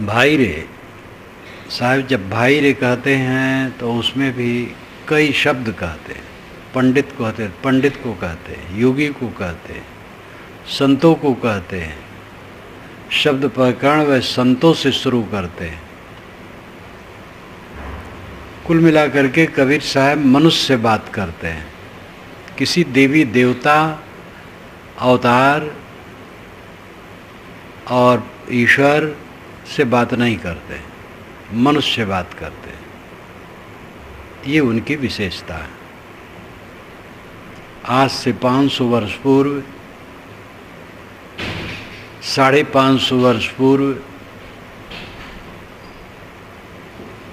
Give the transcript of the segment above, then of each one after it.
भाई रे साहब, जब भाई रे कहते हैं तो उसमें भी कई शब्द कहते हैं। पंडित को कहते हैं, योगी को कहते हैं, संतों को कहते हैं। शब्द प्रकरण व संतों से शुरू करते हैं। कुल मिलाकर के कबीर साहब मनुष्य से बात करते हैं। किसी देवी देवता, अवतार और ईश्वर से बात नहीं करते, मनुष्य से बात करते हैं। ये उनकी विशेषता है। आज से 500 वर्ष पूर्व, 550 वर्ष पूर्व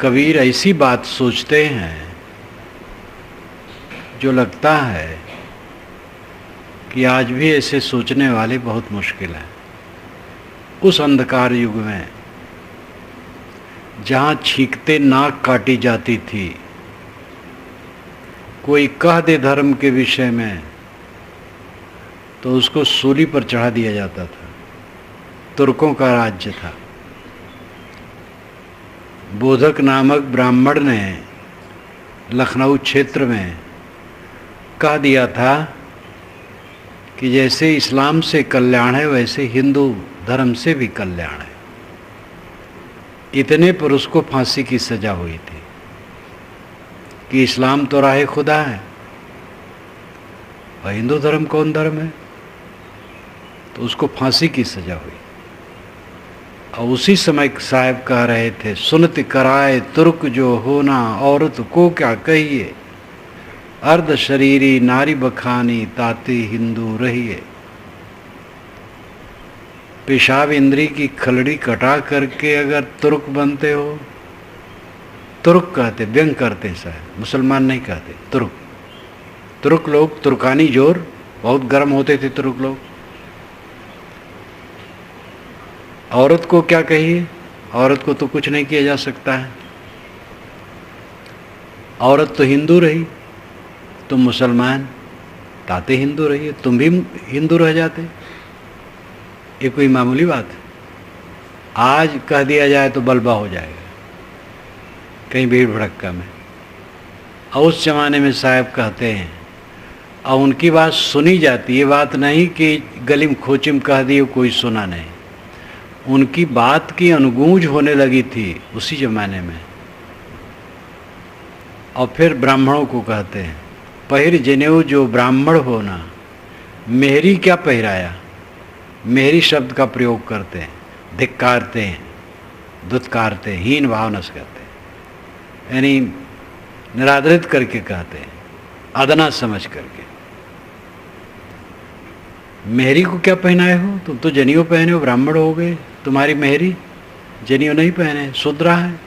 कबीर ऐसी बात सोचते हैं जो लगता है कि आज भी ऐसे सोचने वाले बहुत मुश्किल हैं। उस अंधकार युग में जहाँ छींकते नाक काटी जाती थी, कोई कह दे धर्म के विषय में तो उसको सूली पर चढ़ा दिया जाता था। तुर्कों का राज्य था। बोधक नामक ब्राह्मण ने लखनऊ क्षेत्र में कह दिया था कि जैसे इस्लाम से कल्याण है वैसे हिंदू धर्म से भी कल्याण है। इतने पर उसको फांसी की सजा हुई थी कि इस्लाम तो राह खुदा है और हिंदू धर्म कौन धर्म है, तो उसको फांसी की सजा हुई। और उसी समय साहब कह रहे थे, सुनत कराए तुर्क जो होना औरत को क्या कहिए, अर्ध शरीरी नारी बखानी ताती हिंदू रहिए। पेशाब इंद्री की खलड़ी कटा करके अगर तुर्क बनते हो, तुर्क कहते, व्यंग करते साहब, मुसलमान नहीं कहते, तुर्क। तुर्क लोग, तुर्कानी जोर, बहुत गर्म होते थे तुर्क लोग। औरत को क्या कहिए, औरत को तो कुछ नहीं किया जा सकता है। औरत तो हिंदू रही, तुम मुसलमान, ताते हिंदू रहिए, तुम भी हिंदू रह जाते। ये कोई मामूली बात है? आज कह दिया जाए तो बलबा हो जाएगा कहीं भीड़ भड़क्का में। और उस जमाने में साहब कहते हैं और उनकी बात सुनी जाती। ये बात नहीं कि गलिम खोचिम कह दिए कोई सुना नहीं। उनकी बात की अनुगूंज होने लगी थी उसी जमाने में। और फिर ब्राह्मणों को कहते हैं, पहिर जनेऊ जो ब्राह्मण होना, मेहरी क्या पहराया। मेहरी शब्द का प्रयोग करते हैं, धिक्कारते हैं, दुत्कारते हैं, हीन भावना से कहते हैं, यानी निरादरित करके कहते हैं, अदना समझ करके। मेहरी को क्या पहनाए हो, तुम तो जनेऊ पहने हो, ब्राह्मण हो गए, तुम्हारी मेहरी जनेऊ नहीं पहने, शूद्रा है।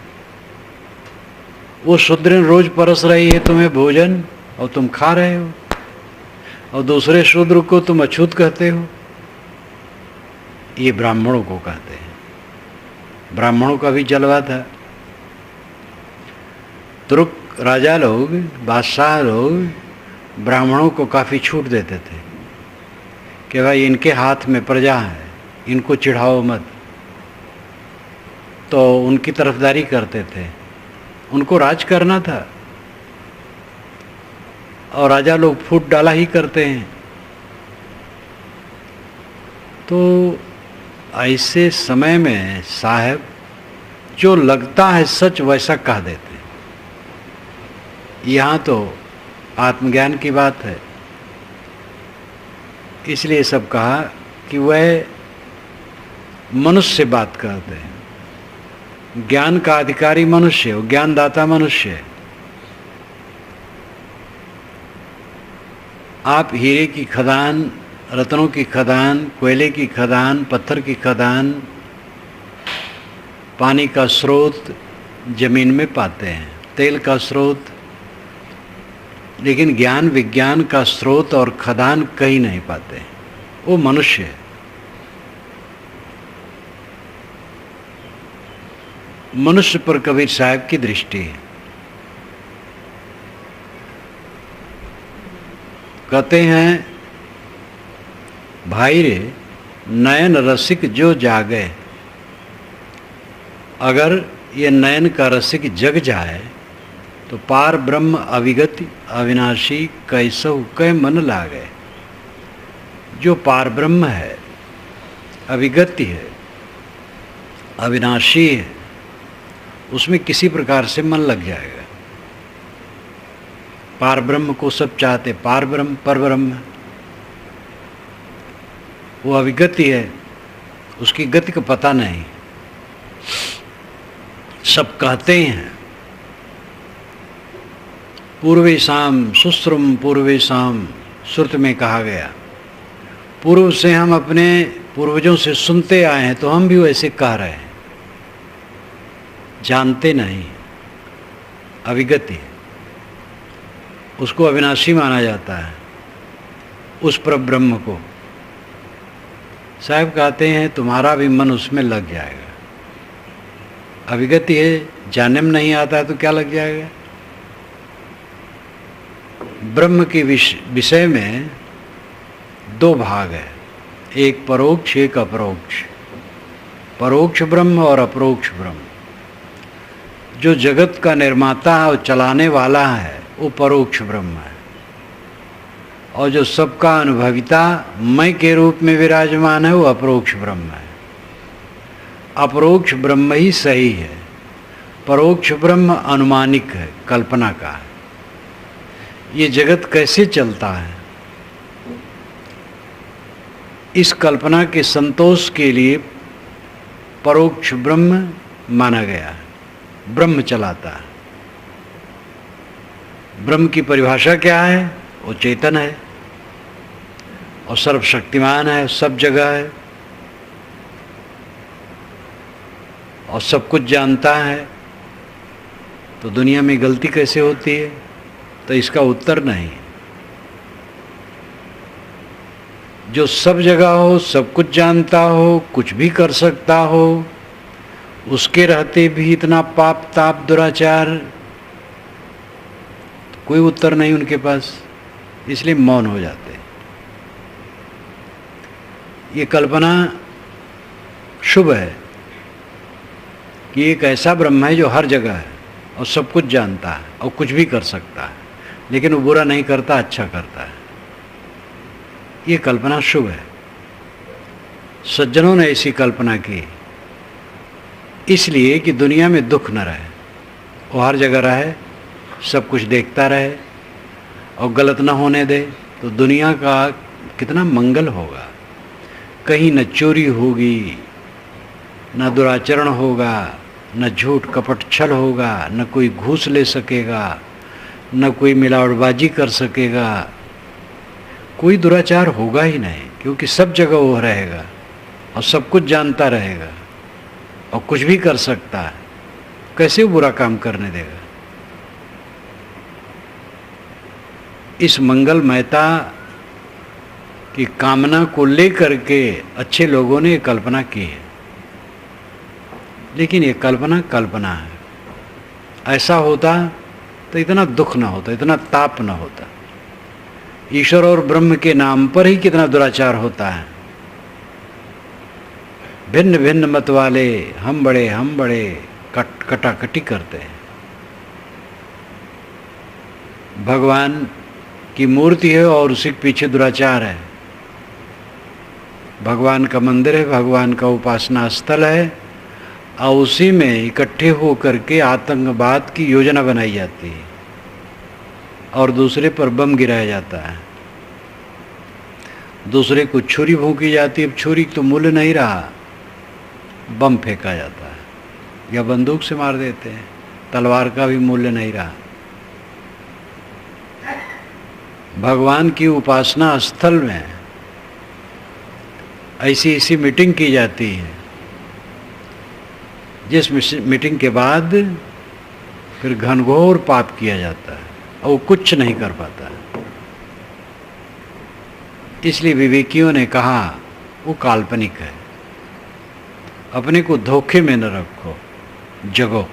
वो शूद्र रोज परस रही है तुम्हें भोजन और तुम खा रहे हो, और दूसरे शूद्र को तुम अछूत कहते हो। ये ब्राह्मणों को कहते हैं। ब्राह्मणों का भी जलवा था। तुर्क राजा लोग, बादशाह लोग ब्राह्मणों को काफ़ी छूट देते थे कि भाई इनके हाथ में प्रजा है, इनको चिढ़ाओ मत। तो उनकी तरफदारी करते थे। उनको राज करना था और राजा लोग फूट डाला ही करते हैं। तो ऐसे समय में साहब जो लगता है सच वैसा कह देते हैं। यहाँ तो आत्मज्ञान की बात है, इसलिए सब कहा कि वह मनुष्य से बात करते हैं। ज्ञान का अधिकारी मनुष्य हो, ज्ञानदाता मनुष्य है। आप हीरे की खदान, रत्नों की खदान, कोयले की खदान, पत्थर की खदान, पानी का स्रोत जमीन में पाते हैं, तेल का स्रोत, लेकिन ज्ञान विज्ञान का स्रोत और खदान कहीं नहीं पाते हैं। वो मनुष्य है। मनुष्य पर कबीर साहब की दृष्टि है। कहते हैं, भाई रे नयन रसिक जो जागे, अगर ये नयन का रसिक जग जाए तो पार ब्रह्म अविगति अविनाशी कैसहु कै मन लागे। जो पार ब्रह्म है, अविगति है, अविनाशी है, उसमें किसी प्रकार से मन लग जाएगा। पार ब्रह्म को सब चाहते, पार ब्रह्म पर ब्रह्म, वो अविगति है, उसकी गति का पता नहीं। सब कहते हैं पूर्वेशाम सुश्रुम पूर्वेशाम, श्रुत में कहा गया। पूर्व से हम अपने पूर्वजों से सुनते आए हैं, तो हम भी वैसे कह रहे हैं। जानते नहीं, अविगति, उसको अविनाशी माना जाता है, उस परब्रह्म को। साहब कहते हैं तुम्हारा भी मन उसमें लग जाएगा। अविगति है, जानने में नहीं आता है तो क्या लग जाएगा। ब्रह्म के विषय में दो भाग है, एक परोक्ष एक अपरोक्ष। परोक्ष ब्रह्म और अपरोक्ष ब्रह्म। जो जगत का निर्माता और चलाने वाला है वो परोक्ष ब्रह्म है, और जो सबका अनुभविता मैं के रूप में विराजमान है वो अपरोक्ष ब्रह्म है। अपरोक्ष ब्रह्म ही सही है, परोक्ष ब्रह्म अनुमानिक है, कल्पना का है। ये जगत कैसे चलता है, इस कल्पना के संतोष के लिए परोक्ष ब्रह्म माना गया है। ब्रह्म चलाता है। ब्रह्म की परिभाषा क्या है? वो चेतन है और सर्वशक्तिमान है, सब जगह है और सब कुछ जानता है। तो दुनिया में गलती कैसे होती है? तो इसका उत्तर नहीं। जो सब जगह हो, सब कुछ जानता हो, कुछ भी कर सकता हो, उसके रहते भी इतना पाप ताप दुराचार, तो कोई उत्तर नहीं उनके पास, इसलिए मौन हो जाते। ये कल्पना शुभ है कि एक ऐसा ब्रह्म है जो हर जगह है और सब कुछ जानता है और कुछ भी कर सकता है, लेकिन वो बुरा नहीं करता, अच्छा करता है। ये कल्पना शुभ है। सज्जनों ने ऐसी कल्पना की इसलिए कि दुनिया में दुख न रहे, वो हर जगह रहे, सब कुछ देखता रहे और गलत न होने दे, तो दुनिया का कितना मंगल होगा। कहीं न चोरी होगी, न दुराचरण होगा, न झूठ कपट छल होगा, न कोई घूस ले सकेगा, न कोई मिलावटबाजी कर सकेगा, कोई दुराचार होगा ही नहीं, क्योंकि सब जगह वो रहेगा और सब कुछ जानता रहेगा और कुछ भी कर सकता है। कैसे वो बुरा काम करने देगा? इस मंगलमयता की कामना को लेकर के अच्छे लोगों ने कल्पना की है, लेकिन ये कल्पना कल्पना है। ऐसा होता तो इतना दुख ना होता, इतना ताप ना होता। ईश्वर और ब्रह्म के नाम पर ही कितना दुराचार होता है। भिन्न भिन्न मत वाले हम बड़े कटाकटी करते हैं। भगवान की मूर्ति है और उसी के पीछे दुराचार है। भगवान का मंदिर है, भगवान का उपासना स्थल है, और उसी में इकट्ठे होकर के आतंकवाद की योजना बनाई जाती है और दूसरे पर बम गिराया जाता है, दूसरे को छुरी भोंकी जाती है। अब छुरी तो मूल्य नहीं रहा, बम फेंका जाता है या बंदूक से मार देते हैं, तलवार का भी मूल्य नहीं रहा। भगवान की उपासना स्थल में ऐसी मीटिंग की जाती है, जिस मीटिंग के बाद फिर घनघोर पाप किया जाता है और वो कुछ नहीं कर पाता। इसलिए विवेकियों ने कहा वो काल्पनिक है, अपने को धोखे में न रखो, जगो।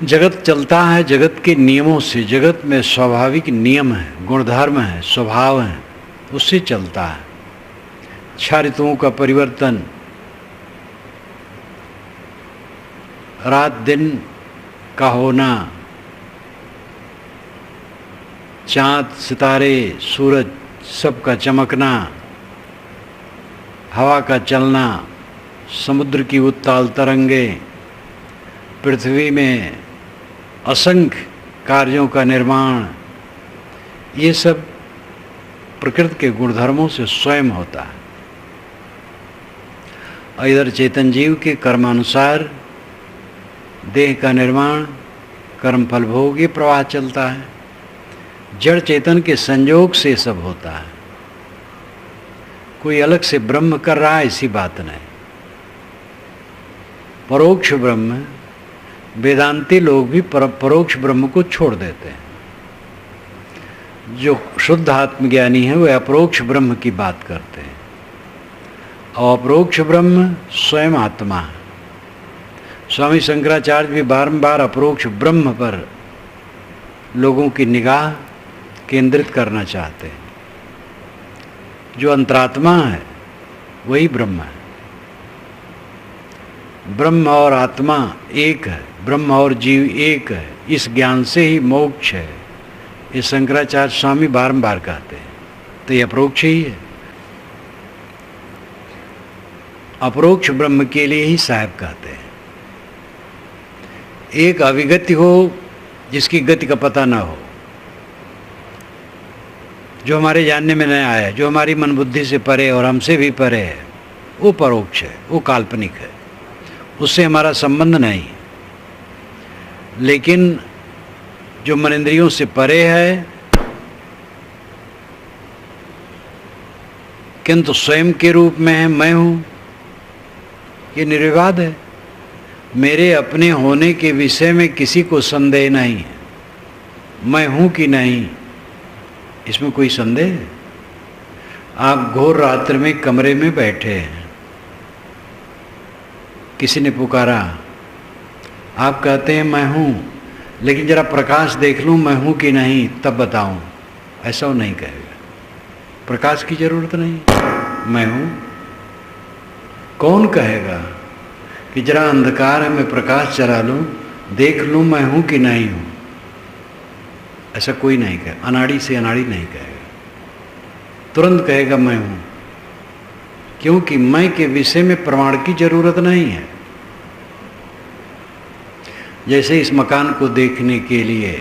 जगत चलता है जगत के नियमों से, जगत में स्वाभाविक नियम है, गुणधर्म है, स्वभाव है, उससे चलता है। 6 ऋतुओं का परिवर्तन रात दिन का होना, चाँद सितारे सूरज सबका चमकना, हवा का चलना, समुद्र की उत्ताल तरंगे, पृथ्वी में असंख्य कार्यों का निर्माण, ये सब प्रकृति के गुणधर्मों से स्वयं होता है। और इधर चेतन जीव के कर्मानुसार देह का निर्माण, कर्मफल भोग, ये प्रवाह चलता है। जड़ चेतन के संयोग से सब होता है। कोई अलग से ब्रह्म कर रहा है ऐसी बात नहीं। परोक्ष ब्रह्म, वेदांती लोग भी परोक्ष ब्रह्म को छोड़ देते हैं। जो शुद्ध आत्मज्ञानी है वे अपरोक्ष ब्रह्म की बात करते हैं, और अपरोक्ष ब्रह्म स्वयं आत्मा है। स्वामी शंकराचार्य भी बारंबार अपरोक्ष ब्रह्म पर लोगों की निगाह केंद्रित करना चाहते हैं। जो अंतरात्मा है वही ब्रह्म है। ब्रह्म और आत्मा एक है, ब्रह्म और जीव एक है। इस ज्ञान से ही मोक्ष है, ये शंकराचार्य स्वामी बारंबार कहते हैं। तो ये अपरोक्ष ही है। अपरोक्ष ब्रह्म के लिए ही साहब कहते हैं। एक अविगति हो जिसकी गति का पता ना हो, जो हमारे जानने में नहीं आया, जो हमारी मन बुद्धि से परे और हमसे भी परे है, वो परोक्ष है, वो काल्पनिक है, उससे हमारा संबंध नहीं। लेकिन जो मन इंद्रियों से परे है किंतु स्वयं के रूप में है, मैं हूँ, ये निर्विवाद है। मेरे अपने होने के विषय में किसी को संदेह नहीं है। मैं हूँ कि नहीं, इसमें कोई संदेह है? आप घोर रात्रि में कमरे में बैठे हैं, किसी ने पुकारा, आप कहते हैं मैं हूँ, लेकिन जरा प्रकाश देख लूँ मैं हूँ कि नहीं तब बताऊँ। ऐसा वो नहीं कहेगा। प्रकाश की जरूरत नहीं, मैं हूँ। कौन कहेगा कि जरा अंधकार है मैं प्रकाश जला लूँ, देख लूँ मैं हूँ कि नहीं हूँ? ऐसा कोई नहीं कहेगा। अनाड़ी से अनाड़ी नहीं कहेगा, तुरंत कहेगा मैं हूँ, क्योंकि मैं के विषय में प्रमाण की जरूरत नहीं है। जैसे इस मकान को देखने के लिए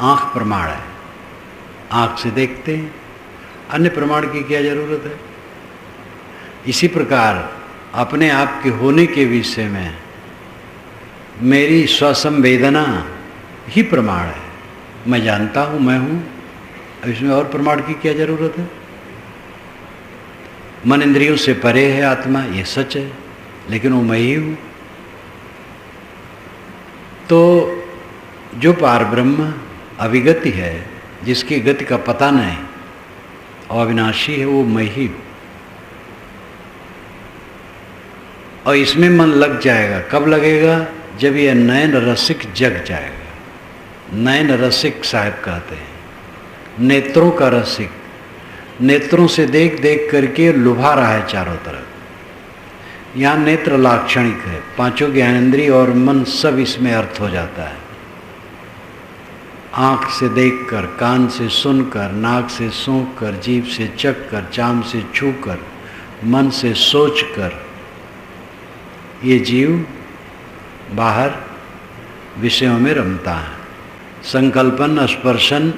आँख प्रमाण है, आँख से देखते हैं, अन्य प्रमाण की क्या जरूरत है? इसी प्रकार अपने आप के होने के विषय में मेरी स्वसंवेदना ही प्रमाण है। मैं जानता हूँ मैं हूँ, इसमें और प्रमाण की क्या जरूरत है? मन इंद्रियों से परे है आत्मा, ये सच है, लेकिन वो मैं ही हूँ। तो जो पार ब्रह्म अविगति है, जिसकी गति का पता नहीं और अविनाशी है, वो मैं ही हूँ। और इसमें मन लग जाएगा। कब लगेगा? जब ये नयन रसिक जग जाएगा। नयन रसिक साहब कहते हैं, नेत्रों का रसिक, नेत्रों से देख देख करके लुभा रहा है चारों तरफ। यहाँ नेत्र लाक्षणिक है, पांचों ज्ञानेंद्रिय और मन सब इसमें अर्थ हो जाता है। आँख से देखकर, कान से सुनकर, नाक से सूंघकर, जीभ से चखकर, चाम से छूकर, मन से सोचकर, ये जीव बाहर विषयों में रमता है। संकल्पन स्पर्शन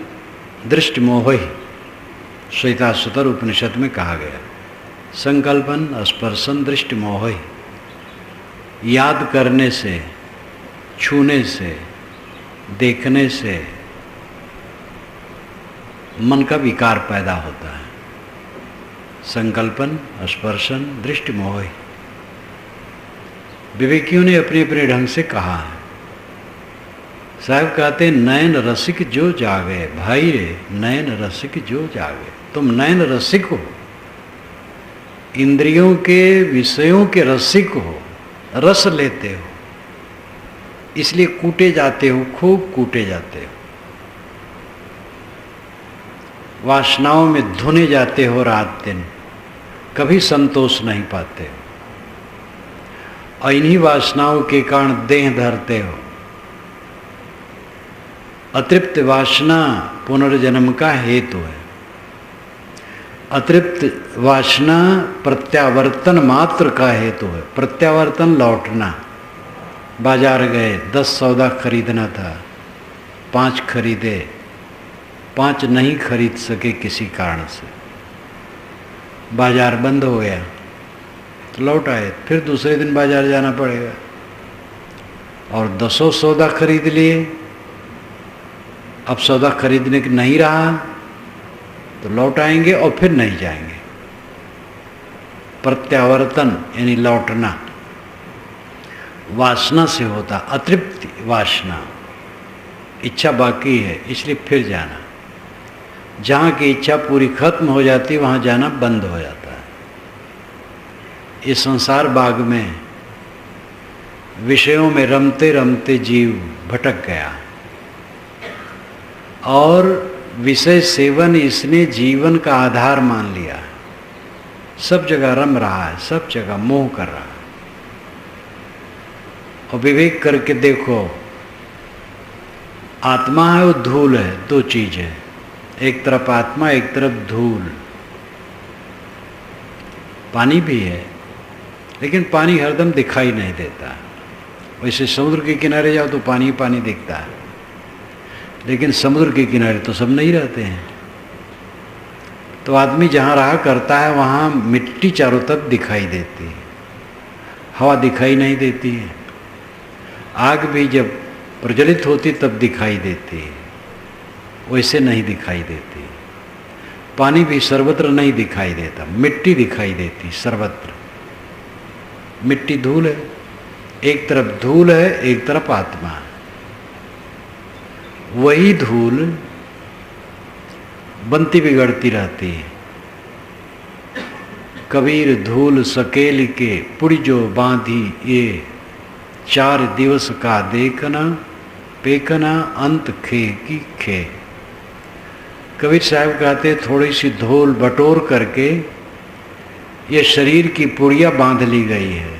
दृष्टि मोह ही श्वेताश्वतर उपनिषद में कहा गया। संकल्पन स्पर्शन दृष्टि मोह ही, याद करने से, छूने से, देखने से मन का विकार पैदा होता है। संकल्पन स्पर्शन दृष्टि मोह ही। विवेकियों ने अपने अपने ढंग से कहा है। साहब कहते नयन रसिक जो जागे, भाई रे नयन रसिक जो जागे। तुम नयन रसिक हो, इंद्रियों के विषयों के रसिक हो, रस लेते हो, इसलिए कूटे जाते हो, खूब कूटे जाते हो, वासनाओं में धुने जाते हो रात दिन, कभी संतोष नहीं पाते हो। और इन्हीं वासनाओं के कारण देह धरते हो। अतृप्त वासना पुनर्जन्म का हेतु है। अतृप्त वासना प्रत्यावर्तन मात्र का हेतु है। प्रत्यावर्तन लौटना। बाजार गए, 10 सौदा खरीदना था, 5 खरीदे, 5 नहीं खरीद सके किसी कारण से, बाजार बंद हो गया तो लौट आए। फिर दूसरे दिन बाजार जाना पड़ेगा और 10 सौदा खरीद लिए। अब सौदा खरीदने के नहीं रहा तो लौट आएंगे और फिर नहीं जाएंगे। प्रत्यावर्तन यानी लौटना वासना से होता। अतृप्त वासना, इच्छा बाकी है इसलिए फिर जाना। जहाँ की इच्छा पूरी खत्म हो जाती वहाँ जाना बंद हो जाता है। इस संसार बाग में विषयों में रमते रमते जीव भटक गया और विषय सेवन इसने जीवन का आधार मान लिया। सब जगह रम रहा है, सब जगह मोह कर रहा है। और विवेक करके देखो, आत्मा है वो धूल है, 2 चीज है। एक तरफ आत्मा, एक तरफ धूल। पानी भी है लेकिन पानी हरदम दिखाई नहीं देता। वैसे समुद्र के किनारे जाओ तो पानी पानी दिखता है, लेकिन समुद्र के किनारे तो सब नहीं रहते हैं। तो आदमी जहाँ रहा करता है वहाँ मिट्टी चारों तरफ दिखाई देती है, हवा दिखाई नहीं देती है। आग भी जब प्रज्वलित होती तब दिखाई देती है, वैसे नहीं दिखाई देती। पानी भी सर्वत्र नहीं दिखाई देता, मिट्टी दिखाई देती सर्वत्र। मिट्टी धूल है, एक तरफ धूल है, एक तरफ आत्मा है। वही धूल बनती बिगड़ती रहती है। कबीर धूल सकेल के पुड़ी जो बांधी ये, 4 दिवस का देखना पेकना अंत खे की खे। कबीर साहब कहते थोड़ी सी धूल बटोर करके ये शरीर की पुड़िया बांध ली गई है,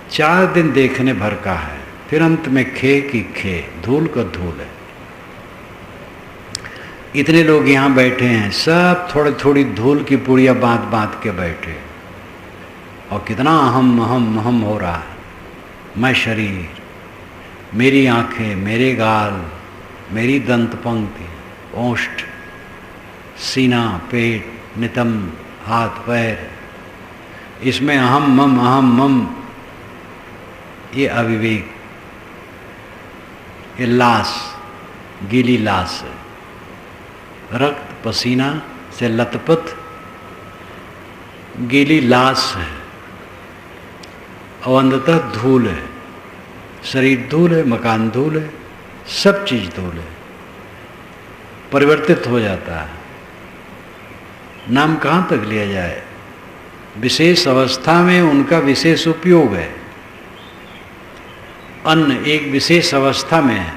4 दिन देखने भर का है, फिर अंत में खे की खे, धूल का धूल है। इतने लोग यहाँ बैठे हैं, सब थोड़ी थोड़ी धूल की पुड़िया बांध बांध के बैठे, और कितना अहम अहम अहम हो रहा है। मैं शरीर, मेरी आंखें, मेरे गाल, मेरी दंत पंक्ति, ओष्ठ, सीना, पेट, नितंब, हाथ पैर, इसमें अहम मम, ये अविवेक, ये लाश, गीली लाश है। रक्त पसीना से लथपथ गीली लाश है और अंततः धूल है। शरीर धूल है, मकान धूल है, सब चीज धूल है, परिवर्तित हो जाता है। नाम कहाँ तक लिया जाए? विशेष अवस्था में उनका विशेष उपयोग है। अन्न एक विशेष अवस्था में है,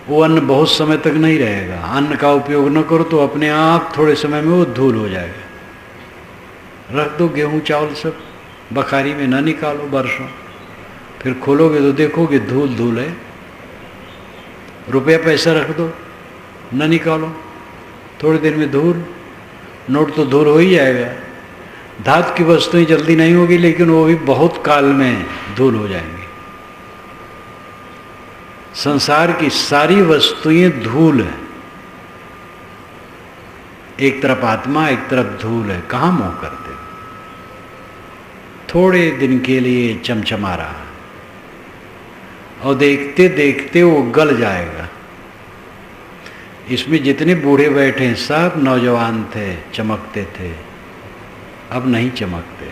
वो अन्न बहुत समय तक नहीं रहेगा। अन्न का उपयोग न करो तो अपने आप थोड़े समय में वो धूल हो जाएगा। रख दो गेहूं चावल सब बखारी में, न निकालो वर्षों, फिर खोलोगे तो देखोगे धूल धूल है। रुपया पैसा रख दो, न निकालो, थोड़ी देर में धूल, नोट तो धूल हो ही जाएगा। धातु की वस्तुएं जल्दी नहीं होगी, लेकिन वो भी बहुत काल में धूल हो जाएंगी। संसार की सारी वस्तुएं धूल है, एक तरफ आत्मा, एक तरफ धूल है। कहाँ मोह करते हो? थोड़े दिन के लिए चमचमा रहा और देखते देखते वो गल जाएगा। इसमें जितने बूढ़े बैठे हैं सब नौजवान थे, चमकते थे, अब नहीं चमकते।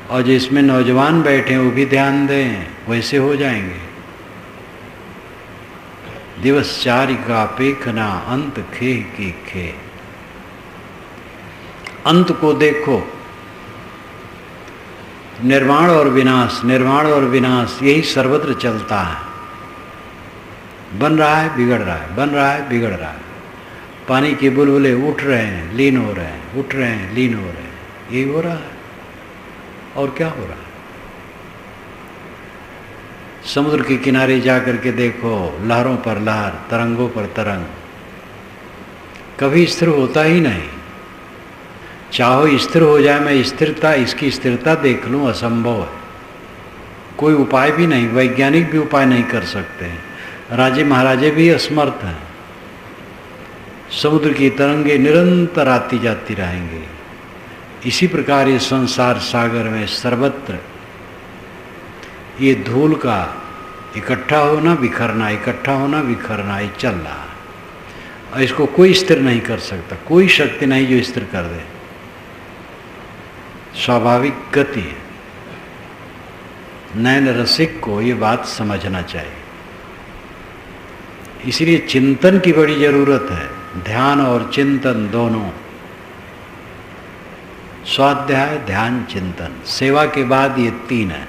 और जिसमें नौजवान बैठे हैं वो भी ध्यान दें, वैसे हो जाएंगे। दिवस 4 का पेखना अंत खे की खे। अंत को देखो, निर्माण और विनाश, निर्माण और विनाश यही सर्वत्र चलता है। बन रहा है, बिगड़ रहा है, बन रहा है, बिगड़ रहा है। पानी के बुलबुले उठ रहे हैं, लीन हो रहे हैं, उठ रहे हैं, लीन हो रहे हैं, यही हो रहा है। और क्या हो रहा है? समुद्र के किनारे जा कर के देखो, लहरों पर लहर, तरंगों पर तरंग, कभी स्थिर होता ही नहीं। चाहो स्थिर हो जाए, मैं स्थिरता, इसकी स्थिरता देख लूं, असंभव है। कोई उपाय भी नहीं, वैज्ञानिक भी उपाय नहीं कर सकते, राजे महाराजे भी असमर्थ हैं। समुद्र की तरंगे निरंतर आती जाती रहेंगी। इसी प्रकार ये संसार सागर में सर्वत्र ये धूल का इकट्ठा होना बिखरना, इकट्ठा होना बिखरना, ये चल रहा है। और इसको कोई स्थिर नहीं कर सकता, कोई शक्ति नहीं जो स्थिर कर दे। स्वाभाविक गति है। नैन रसिक को ये बात समझना चाहिए। इसलिए चिंतन की बड़ी जरूरत है, ध्यान और चिंतन दोनों। स्वाध्याय, ध्यान, चिंतन, सेवा के बाद ये तीन है।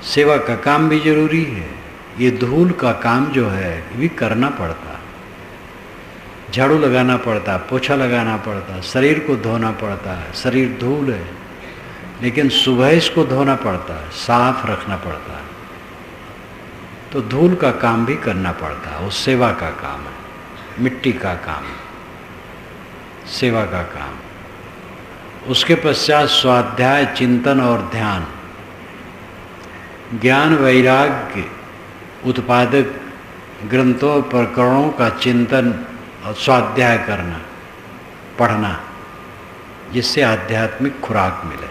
सेवा का काम भी जरूरी है। ये धूल का काम जो है ये भी करना पड़ता, झाड़ू लगाना पड़ता, पोछा लगाना पड़ता, शरीर को धोना पड़ता है। शरीर धूल है, लेकिन सुबह इसको धोना पड़ता है, साफ रखना पड़ता है। तो धूल का काम भी करना पड़ता है, वो सेवा का काम है, मिट्टी का काम, सेवा का काम। उसके पश्चात स्वाध्याय, चिंतन और ध्यान, ज्ञान वैराग्य उत्पादक ग्रंथों प्रकरणों का चिंतन और स्वाध्याय करना, पढ़ना, जिससे आध्यात्मिक खुराक मिले।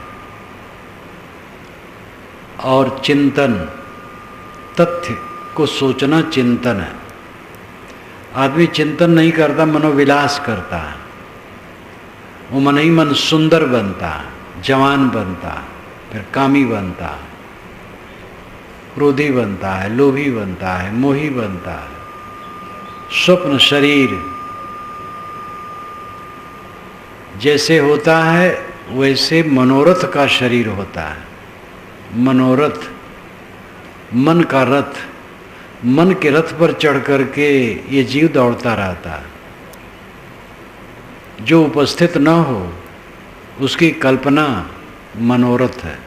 और चिंतन, तथ्य को सोचना चिंतन है। आदमी चिंतन नहीं करता, मनोविलास करता है। वो मन ही मन सुंदर बनता है, जवान बनता है, फिर कामी बनता है, क्रोधी बनता है, लोभी बनता है, मोही बनता है। स्वप्न शरीर जैसे होता है वैसे मनोरथ का शरीर होता है। मनोरथ, मन का रथ, मन के रथ पर चढ़ करके ये जीव दौड़ता रहता है। जो उपस्थित न हो उसकी कल्पना मनोरथ है।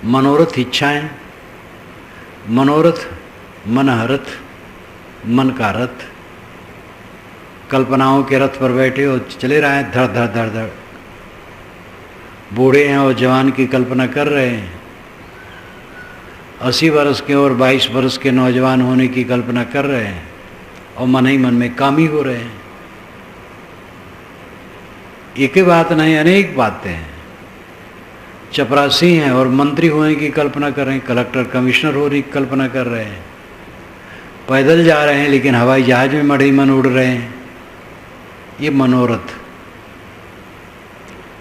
मनोरथ इच्छाएं, मनोरथ मनहरथ, मन का रथ। कल्पनाओं के रथ पर बैठे हो, चले रहे हैं धड़ धड़ धड़ धड़। बूढ़े हैं और जवान की कल्पना कर रहे हैं, 80 वर्ष के और 22 वर्ष के नौजवान होने की कल्पना कर रहे हैं, और मन ही मन में कामी हो रहे हैं। एक ही बात नहीं, अनेक बातें हैं। चपरासी हैं और मंत्री होने की कल्पना कर रहे हैं, कलेक्टर कमिश्नर होने की कल्पना कर रहे हैं। पैदल जा रहे हैं लेकिन हवाई जहाज में मढ़ी मन उड़ रहे हैं। ये मनोरथ।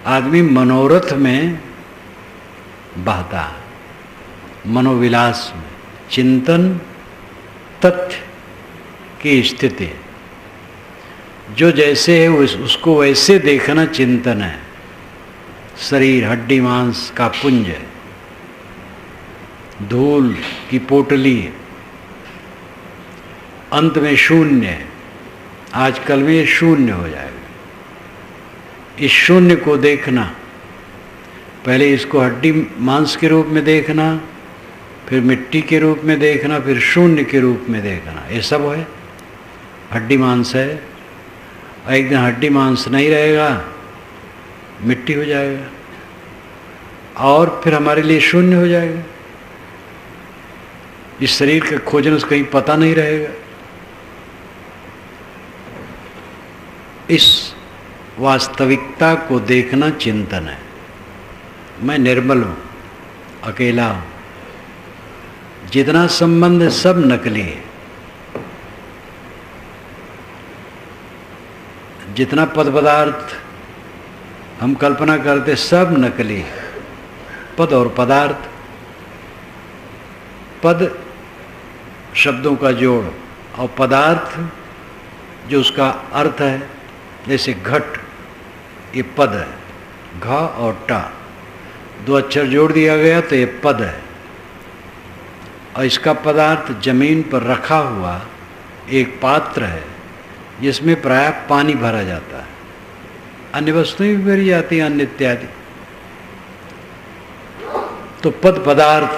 आदमी मनोरथ में बहता, मनोविलास में। चिंतन तथ्य की स्थिति, जो जैसे है उसको वैसे देखना चिंतन है। शरीर हड्डी मांस का पुंज है, धूल की पोटली है, अंत में शून्य है। आजकल में ये शून्य हो जाएगा। इस शून्य को देखना, पहले इसको हड्डी मांस के रूप में देखना, फिर मिट्टी के रूप में देखना, फिर शून्य के रूप में देखना। ये सब है, हड्डी मांस है। एक दिन हड्डी मांस नहीं रहेगा, मिट्टी हो जाएगा, और फिर हमारे लिए शून्य हो जाएगा। इस शरीर के खोजने से कहीं पता नहीं रहेगा। इस वास्तविकता को देखना चिंतन है। मैं निर्मल हूँ, अकेला हूँ। जितना संबंध है सब नकली है। जितना पद पदार्थ हम कल्पना करते सब नकली है। पद और पदार्थ, पद शब्दों का जोड़, और पदार्थ जो उसका अर्थ है। जैसे घट, ये पद है, घ और ट, दो अक्षर जोड़ दिया गया तो ये पद है। और इसका पदार्थ जमीन पर रखा हुआ एक पात्र है जिसमें प्रायः पानी भरा जाता है। अन्य वस्तुएं भी भरी जाती हैं, अन्य इत्यादि। तो पद पदार्थ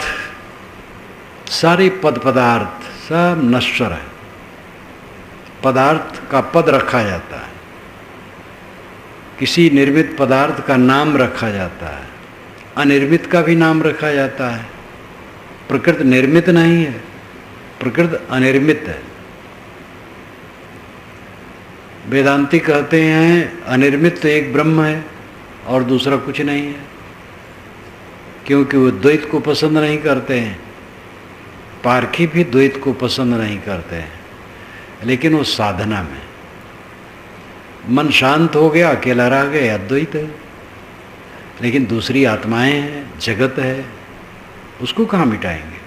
सारे पद पदार्थ सब नश्वर है। पदार्थ का पद रखा जाता है, किसी निर्मित पदार्थ का नाम रखा जाता है, अनिर्मित का भी नाम रखा जाता है। प्रकृति निर्मित नहीं है, प्रकृति अनिर्मित है। वेदांती कहते हैं अनिर्मित तो एक ब्रह्म है और दूसरा कुछ नहीं है, क्योंकि वो द्वैत को पसंद नहीं करते हैं। पारखी भी द्वैत को पसंद नहीं करते हैं, लेकिन वो साधना में मन शांत हो गया, अकेला रह गए, अद्वैत है। लेकिन दूसरी आत्माएं हैं, जगत है, उसको कहाँ मिटाएंगे?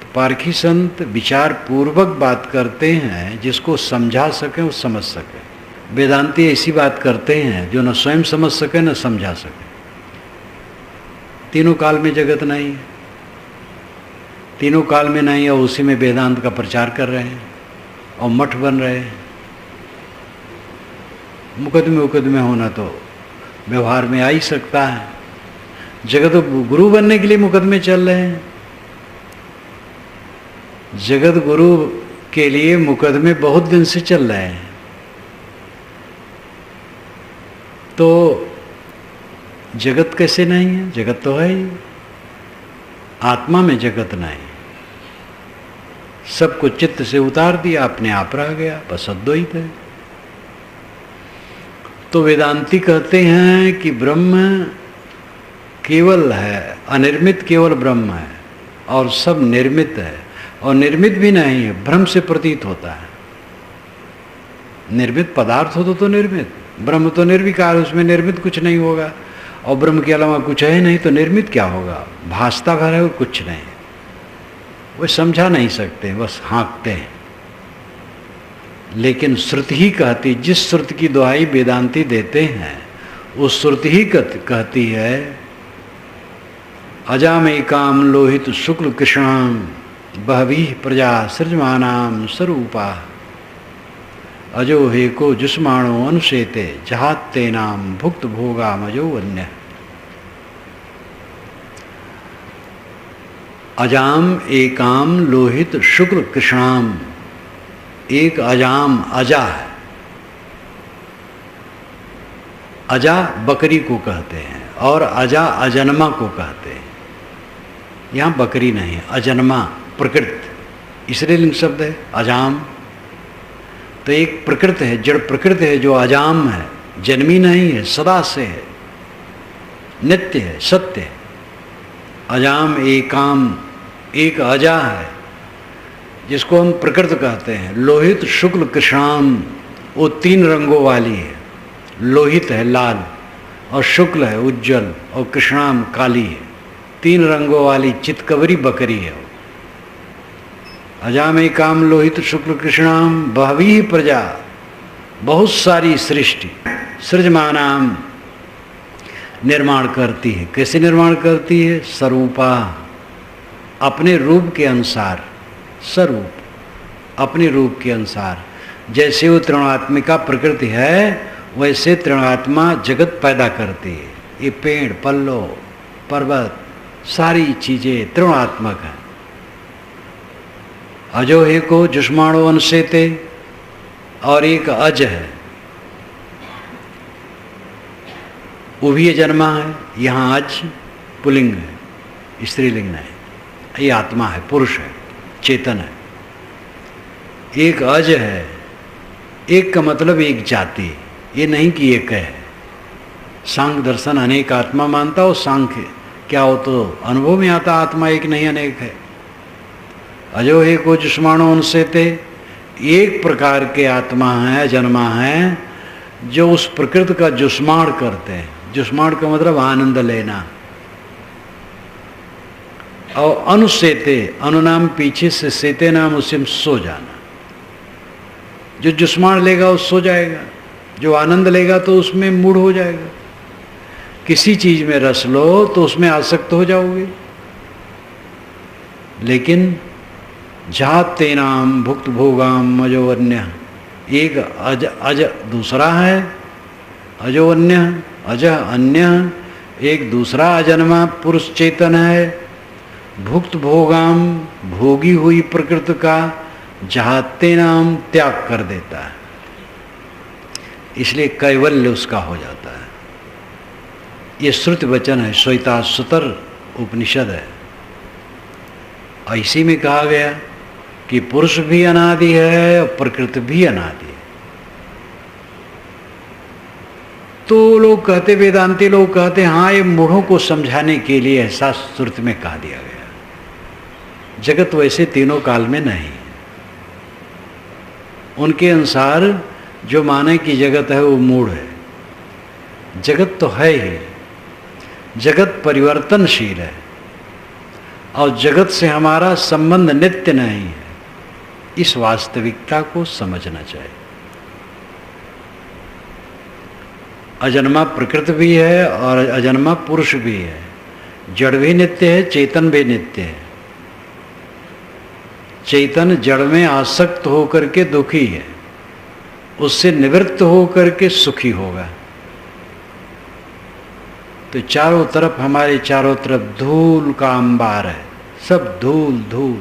तो पारखी संत विचार पूर्वक बात करते हैं, जिसको समझा सकें वो समझ सके। वेदांती ऐसी बात करते हैं जो न स्वयं समझ सके न समझा सके। तीनों काल में जगत नहीं है, तीनों काल में नहीं है, उसी में वेदांत का प्रचार कर रहे हैं और मठ बन रहे हैं। मुकदमे होना तो व्यवहार में आ ही सकता है। जगत गुरु बनने के लिए मुकदमे चल रहे हैं। जगत गुरु के लिए मुकदमे बहुत दिन से चल रहे हैं। तो जगत कैसे नहीं है? जगत तो है ही, आत्मा में जगत नहीं। सबको चित्त से उतार दिया, अपने आप रह गया, बस अद्वैत है। तो वेदांती कहते हैं कि ब्रह्म केवल है, अनिर्मित केवल ब्रह्म है और सब निर्मित है, और निर्मित भी नहीं है, भ्रम से प्रतीत होता है। निर्मित पदार्थ हो तो निर्मित, ब्रह्म तो निर्विकार, उसमें निर्मित कुछ नहीं होगा, और ब्रह्म के अलावा कुछ है नहीं तो निर्मित क्या होगा? भासता भर है और कुछ नहीं। वो समझा नहीं सकते, बस हाँकते हैं। लेकिन श्रुति ही कहती, जिस श्रुति की दुहाई वेदांती देते हैं उस श्रुति ही कहती है अजामेकाम लोहित शुक्ल कृष्णाम बहवीह प्रजा सृजमानाम स्वरूपा अजो हेको जुष्माणो अनुशेते जहात्ते नाम भुक्त भोगाम अजो अन्य। अजाम एकाम लोहित शुक्ल कृष्णाम, एक अजाम अजा है। अजा बकरी को कहते हैं और अजा अजन्मा को कहते हैं। यहाँ बकरी नहीं है, अजन्मा प्रकृति, इसलिए लिंग शब्द है अजाम। तो एक प्रकृति है, जड़ प्रकृति है जो अजाम है, जन्मी नहीं है, सदा से है, नित्य है, सत्य है। अजाम एकाम, एक अजा है जिसको हम प्रकृति कहते हैं। लोहित शुक्ल कृष्णाम, वो तीन रंगों वाली है। लोहित है लाल, और शुक्ल है उज्जवल, और कृष्णाम काली है। तीन रंगों वाली चितकबरी बकरी है वो। अजामे काम लोहित शुक्ल कृष्णाम बहवी प्रजा, बहुत सारी सृष्टि सृजमानाम निर्माण करती है। कैसे निर्माण करती है? स्वरूपा, अपने रूप के अनुसार। स्वरूप, अपने रूप के अनुसार। जैसे वो त्रिगुणात्मिका प्रकृति है, वैसे त्रिगुणात्मा जगत पैदा करती है। ये पेड़, पल्लो, पर्वत, सारी चीजें त्रिगुणात्मक है। अजो हे को जुष्माणो अनुशेते, और एक अज है, वो भी जन्मा है। यहाँ अज पुल्लिंग है, स्त्रीलिंग नहीं। ये आत्मा है, पुरुष है, चेतन है। एक अज है, एक का मतलब एक जाति, ये नहीं कि एक है। सांख्य दर्शन अनेक आत्मा मानता हो, सांख्य क्या हो तो अनुभव में आता आत्मा एक नहीं अनेक है। अजो हे को जुष्माणो अनुशेते, एक प्रकार के आत्मा है, जन्मा है, जो उस प्रकृति का जुष्माण करते हैं। जुष्माण का मतलब आनंद लेना। और अनुसेते, अनुनाम पीछे से सेते नाम, उससे सो जाना। जो जुष्माण लेगा वो सो जाएगा, जो आनंद लेगा तो उसमें मूढ़ हो जाएगा। किसी चीज में रस लो तो उसमें आसक्त हो जाओगे। लेकिन जाते नाम भुक्त भोगाम अजो अन्य, एक अज दूसरा है, अजो अन्य, अज अन्य, एक दूसरा अजन्मा पुरुष चेतन है भुक्त भोगाम, भोगी हुई प्रकृति का जहाते नाम त्याग कर देता है, इसलिए कैवल्य उसका हो जाता है। ये श्रुति वचन है, श्वेताश्वतर उपनिषद है। इसी में कहा गया कि पुरुष भी अनादि है और प्रकृति भी अनादि है। तो लोग कहते, वेदांती लोग कहते हैं हाँ, ये मूढ़ों को समझाने के लिए ऐसा श्रुति में कहा दिया गया। जगत वैसे तीनों काल में नहीं। उनके अनुसार जो माने कि जगत है वो मूढ़ है। जगत तो है ही, जगत परिवर्तनशील है और जगत से हमारा संबंध नित्य नहीं है। इस वास्तविकता को समझना चाहिए। अजन्मा प्रकृति भी है और अजन्मा पुरुष भी है। जड़ भी नित्य है, चेतन भी नित्य है। चेतन जड़ में आसक्त होकर के दुखी है, उससे निवृत्त होकर के सुखी होगा। तो चारों तरफ, हमारे चारों तरफ धूल का अंबार है, सब धूल धूल।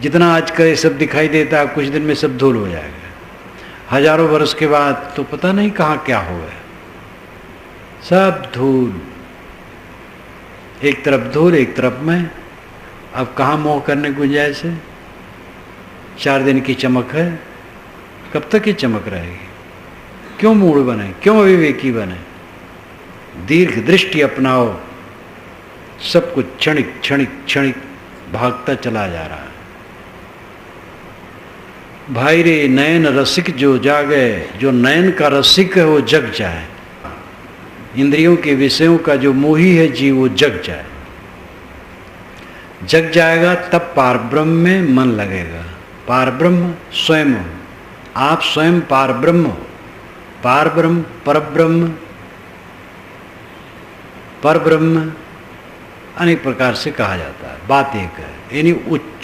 जितना आज का ये सब दिखाई देता है, कुछ दिन में सब धूल हो जाएगा। हजारों वर्ष के बाद तो पता नहीं कहाँ क्या हो गया, सब धूल। एक तरफ धूल, एक तरफ मैं। अब कहाँ मोह करने की गुंजाइश है? 4 दिन की चमक है, कब तक ये चमक रहेगी? क्यों मूढ़ बने, क्यों अविवेकी बने? दीर्घ दृष्टि अपनाओ। सब कुछ क्षणिक क्षणिक क्षणिक भागता चला जा रहा है। भाई रे नयन रसिक जो जागे, जो नयन का रसिक है वो जग जाए। इंद्रियों के विषयों का जो मोही है जीव, वो जग जाए। जग जाएगा तब पारब्रह्म में मन लगेगा। पारब्रह्म स्वयं हो, आप स्वयं पारब्रह्म हो। पारब्रह्म, परब्रह्म, परब्रह्म अनेक प्रकार से कहा जाता है। बात एक है, यानी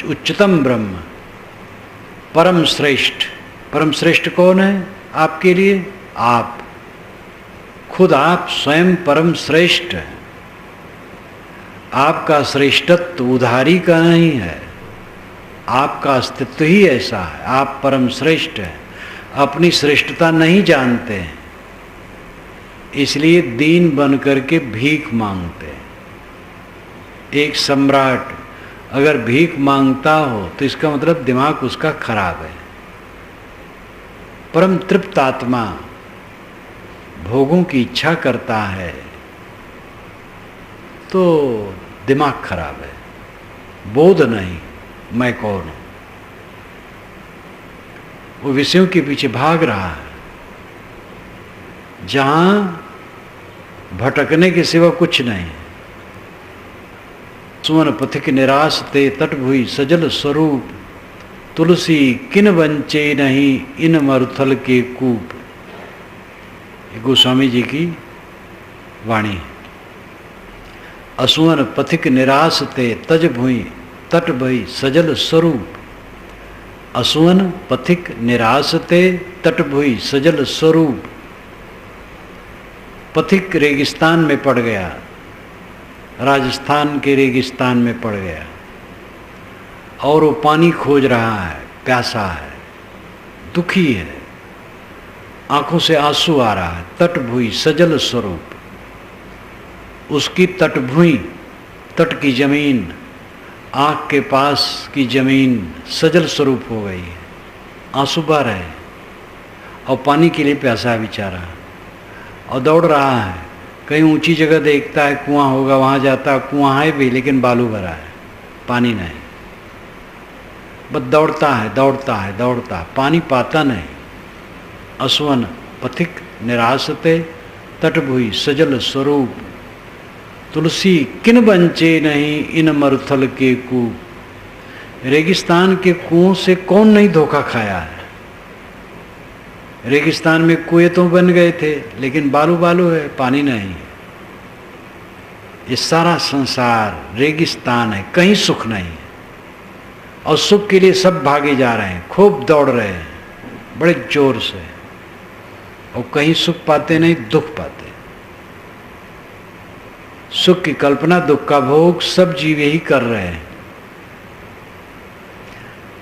उच्चतम ब्रह्म, परम श्रेष्ठ। परम श्रेष्ठ कौन है आपके लिए? आप खुद, आप स्वयं परम श्रेष्ठ हैं। आपका श्रेष्ठत्व उधारी का नहीं है, आपका अस्तित्व ही ऐसा है। आप परम श्रेष्ठ हैं, अपनी श्रेष्ठता नहीं जानते हैं, इसलिए दीन बन करके भीख मांगते हैं। एक सम्राट अगर भीख मांगता हो तो इसका मतलब दिमाग उसका खराब है। परम तृप्त आत्मा भोगों की इच्छा करता है तो दिमाग खराब है, बोध नहीं मैं कौन हूं। वो विषयों के पीछे भाग रहा है, जहां भटकने के सिवा कुछ नहीं। सुवन पथिक निराश ते तट भुई सजल स्वरूप, तुलसी किन बंचे नहीं इन मरुथल के कूप। गोस्वामी जी की वाणी है। असुवन पथिक निराश ते तज भुई तट भई सजल स्वरूप। असुवन पथिक निराश ते तट भुई सजल स्वरूप। पथिक रेगिस्तान में पड़ गया, राजस्थान के रेगिस्तान में पड़ गया और वो पानी खोज रहा है, प्यासा है, दुखी है, आंखों से आंसू आ रहा है। तटभुई सजल स्वरूप, उसकी तटभुई, तट की जमीन, आंख के पास की जमीन सजल स्वरूप हो गई है, आंसू बह रहे हैं और पानी के लिए प्यासा है बेचारा और दौड़ रहा है। कहीं ऊंची जगह देखता है कुआं होगा, वहां जाता है, कुआं है भी लेकिन बालू भरा है, पानी नहीं। बस दौड़ता है दौड़ता है दौड़ता है, पानी पाता नहीं। असवन पथिक निरासते तटभुई सजल स्वरूप, तुलसी किन बंचे नहीं इन मरुथल के कूप। रेगिस्तान के कुओं से कौन नहीं धोखा खाया है? रेगिस्तान में कुएं तो बन गए थे लेकिन बालू बालू है, पानी नहीं है। ये सारा संसार रेगिस्तान है, कहीं सुख नहीं है और सुख के लिए सब भागे जा रहे हैं, खूब दौड़ रहे हैं बड़े जोर से और कहीं सुख पाते नहीं, दुख पाते। सुख की कल्पना, दुख का भोग सब जीव यही कर रहे हैं।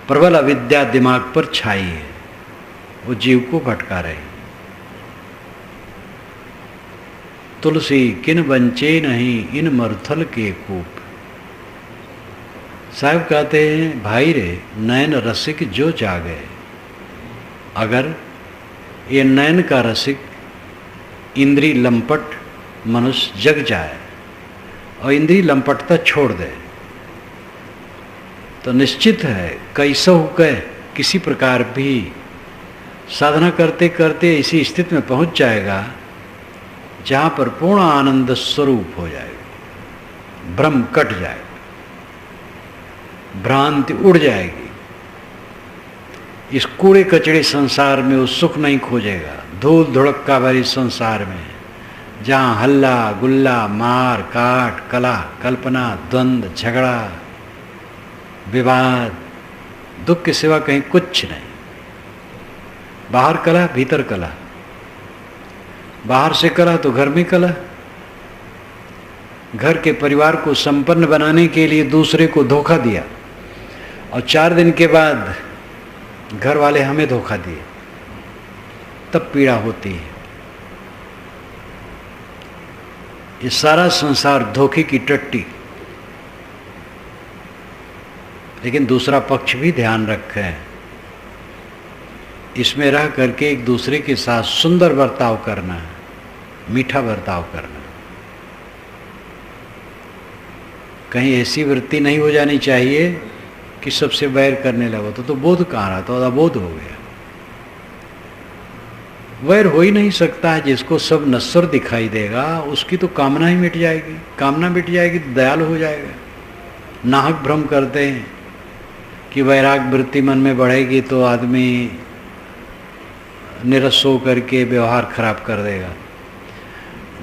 प्रबल अविद्या दिमाग पर छाई है, वो जीव को भटका रहे। तुलसी किन बंचे नहीं इन मरुथल के कूप। साहब कहते हैं, भाई रे नयन रसिक जो जागे। अगर ये नयन का रसिक इंद्री लंपट मनुष्य जग जाए और इंद्री लंपटता छोड़ दे तो निश्चित है कैसा होकर किसी प्रकार भी साधना करते करते ऐसी स्थिति में पहुंच जाएगा जहां पर पूर्ण आनंद स्वरूप हो जाएगा, भ्रम कट जाएगा, भ्रांति उड़ जाएगी। इस कूड़े कचड़े संसार में वो सुख नहीं खोजेगा। धूल धुड़क्का भरी संसार में जहाँ हल्ला गुल्ला, मार काट, कला कल्पना, द्वंद्व, झगड़ा, विवाद, दुख के सिवा कहीं कुछ नहीं। बाहर कला, भीतर कला। बाहर से कला तो घर में कला। घर के परिवार को संपन्न बनाने के लिए दूसरे को धोखा दिया और 4 दिन के बाद घर वाले हमें धोखा दिए, तब पीड़ा होती है। ये सारा संसार धोखे की टट्टी। लेकिन दूसरा पक्ष भी ध्यान रखें, इसमें रह करके एक दूसरे के साथ सुंदर बर्ताव करना है, मीठा बर्ताव करना। कहीं ऐसी वृत्ति नहीं हो जानी चाहिए कि सबसे वैर करने लगो तो बोध कहाँ रहा, तो अबोध हो गया। वैर हो ही नहीं सकता है। जिसको सब नश्वर दिखाई देगा उसकी तो कामना ही मिट जाएगी। कामना मिट जाएगी तो दयालु हो जाएगा। नाहक भ्रम करते हैं कि वैराग वृत्ति मन में बढ़ेगी तो आदमी निरस हो करके व्यवहार खराब कर देगा।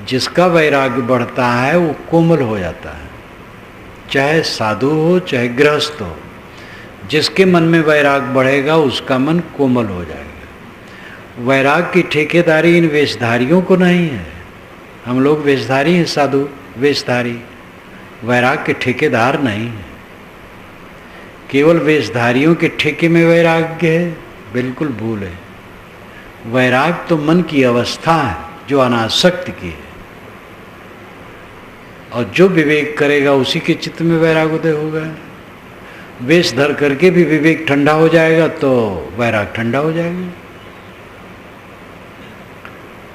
जिसका वैराग्य बढ़ता है वो कोमल हो जाता है, चाहे साधु हो चाहे गृहस्थ हो। जिसके मन में वैराग बढ़ेगा उसका मन कोमल हो जाएगा। वैराग की ठेकेदारी इन वेशधारियों को नहीं है। हम लोग वेशधारी हैं, साधु वेशधारी, वैराग के ठेकेदार नहीं है। केवल वेशधारियों के ठेके में वैराग्य है, बिल्कुल भूल है। वैराग तो मन की अवस्था है जो अनासक्त की है, और जो विवेक करेगा उसी के चित्त में वैराग उदय होगा। वेश धर करके भी विवेक ठंडा हो जाएगा तो वैराग ठंडा हो जाएगा।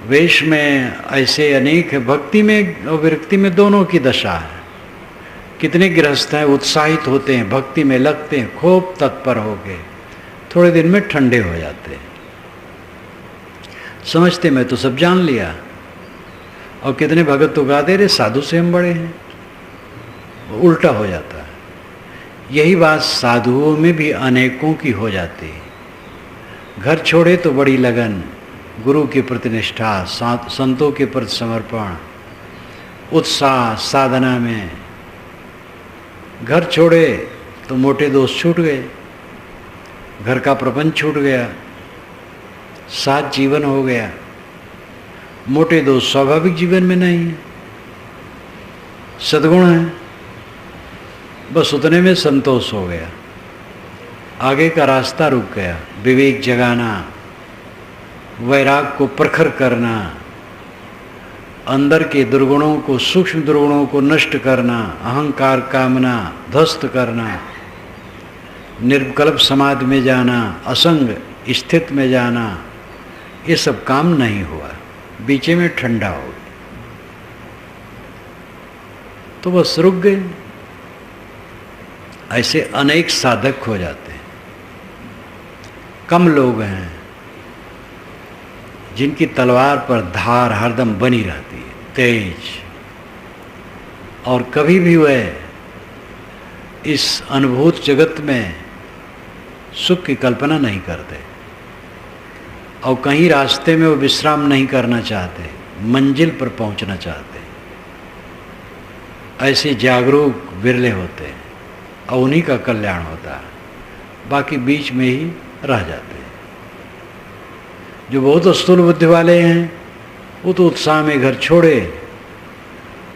वेश में ऐसे अनेक है, भक्ति में और विरक्ति में दोनों की दशा है। कितने गृहस्थ हैं उत्साहित होते हैं, भक्ति में लगते हैं, खूब तत्पर हो गए, थोड़े दिन में ठंडे हो जाते हैं, समझते मैं तो सब जान लिया। और कितने भगत तो गा दे रहे साधु से हम बड़े हैं, उल्टा हो जाता है। यही बात साधुओं में भी अनेकों की हो जाती है। घर छोड़े तो बड़ी लगन, गुरु की प्रति निष्ठा, संतों के प्रति समर्पण, उत्साह साधना में। घर छोड़े तो मोटे दोस्त छूट गए, घर का प्रपंच छूट गया, साथ जीवन हो गया। मोटे दोस्त स्वाभाविक जीवन में नहीं है, सद्गुण है, बस उतने में संतोष हो गया, आगे का रास्ता रुक गया। विवेक जगाना, वैराग को प्रखर करना, अंदर के दुर्गुणों को, सूक्ष्म दुर्गुणों को नष्ट करना, अहंकार कामना ध्वस्त करना, निर्विकल्प समाधि में जाना, असंग स्थित में जाना, ये सब काम नहीं हुआ। बीचे में ठंडा हो गया तो बस रुक गए। ऐसे अनेक साधक हो जाते हैं। कम लोग हैं जिनकी तलवार पर धार हरदम बनी रहती है, तेज, और कभी भी वह इस अनुभूत जगत में सुख की कल्पना नहीं करते, और कहीं रास्ते में वो विश्राम नहीं करना चाहते, मंजिल पर पहुंचना चाहते। ऐसे जागरूक विरले होते हैं और उन्हीं का कल्याण होता है, बाकी बीच में ही रह जाते हैं। जो बहुत स्थूल बुद्धि वाले हैं वो तो उत्साह में घर छोड़े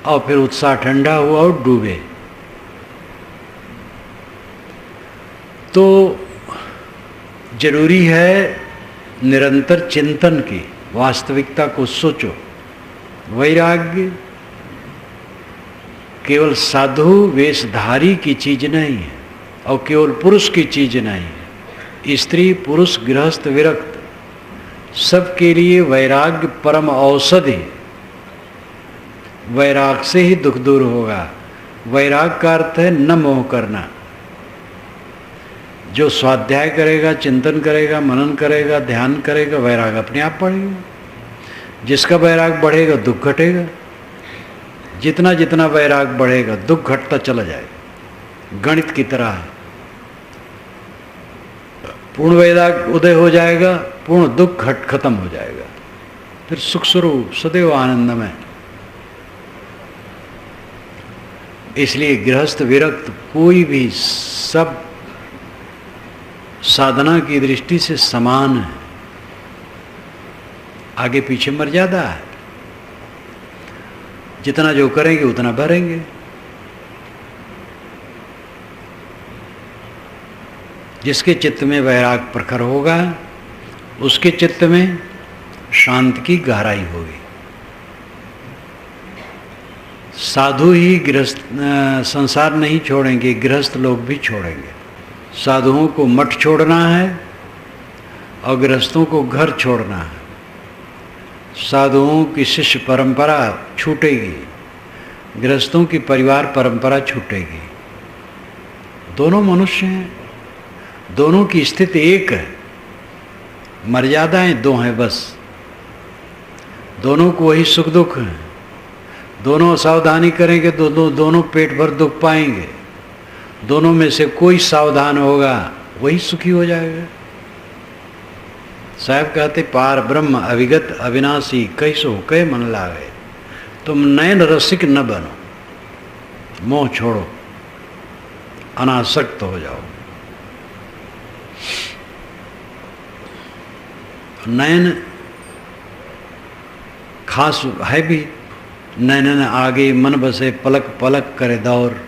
और फिर उत्साह ठंडा हुआ और डूबे। तो जरूरी है निरंतर चिंतन की, वास्तविकता को सोचो। वैराग्य केवल साधु वेशधारी की चीज नहीं है और केवल पुरुष की चीज नहीं है। स्त्री पुरुष गृहस्थ विरक्त सबके लिए वैराग्य परम औषधि। वैराग से ही दुख दूर होगा। वैराग का अर्थ है न मोह करना। जो स्वाध्याय करेगा, चिंतन करेगा, मनन करेगा, ध्यान करेगा, वैराग अपने आप बढ़ेगा। जिसका वैराग बढ़ेगा दुख घटेगा। जितना जितना वैराग बढ़ेगा दुख घटता चला जाएगा। गणित की तरह है। पूर्ण वैराग उदय हो जाएगा, पूर्ण दुख घट खत्म हो जाएगा, फिर सुख स्वरूप सदैव आनंदमय। इसलिए गृहस्थ विरक्त कोई भी सब साधना की दृष्टि से समान है। आगे पीछे मर्यादा है। जितना जो करेंगे उतना भरेंगे। जिसके चित्त में वैराग प्रखर होगा उसके चित्त में शांति की गहराई होगी। साधु ही गृहस्थ संसार नहीं छोड़ेंगे, गृहस्थ लोग भी छोड़ेंगे। साधुओं को मठ छोड़ना है और गृहस्थों को घर छोड़ना है। साधुओं की शिष्य परंपरा छूटेगी, गृहस्थों की परिवार परंपरा छूटेगी। दोनों मनुष्य हैं, दोनों की स्थिति एक है, मर्यादाएं दो हैं बस। दोनों को वही सुख दुख है। दोनों सावधानी करेंगे तो दोनों पेट भर दुख पाएंगे। दोनों में से कोई सावधान होगा वही सुखी हो जाएगा। साहब कहते पार ब्रह्म अविगत अविनाशी कैसो कै मन लागे। तुम नयन रसिक न बनो, मोह छोड़ो, अनासक्त हो जाओ। नयन खास है भी। नयन आगे मन बसे पलक पलक करे दौर,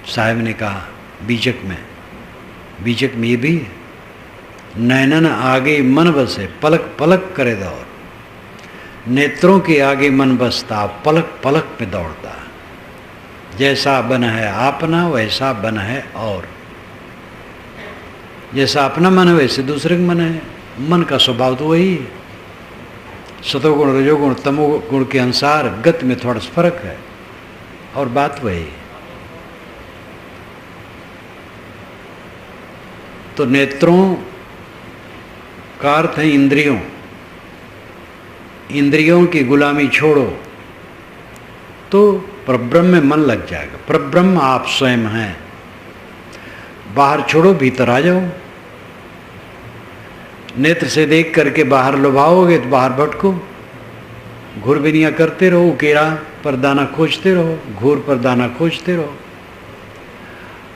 साहब ने कहा बीजक में। बीजक में ये भी है, नैनन आगे मन बसे पलक पलक करे दौर। नेत्रों के आगे मन बसता पलक पलक में दौड़ता। जैसा बन है आपना वैसा बन है और। जैसा अपना मन है वैसे दूसरे का मन है। मन का स्वभाव तो वही है। सतोगुण रजोगुण तमोगुण के अनुसार गति में थोड़ा सा फर्क है और बात वही है। तो नेत्रों का अर्थ है इंद्रियों। इंद्रियों की गुलामी छोड़ो तो परब्रह्म में मन लग जाएगा। परब्रह्म आप स्वयं हैं। बाहर छोड़ो, भीतर आ जाओ। नेत्र से देख करके बाहर लुभाओगे तो बाहर भटको। घूरबिनिया करते रहो, उकेरा पर दाना खोजते रहो, घूर पर दाना खोजते रहो।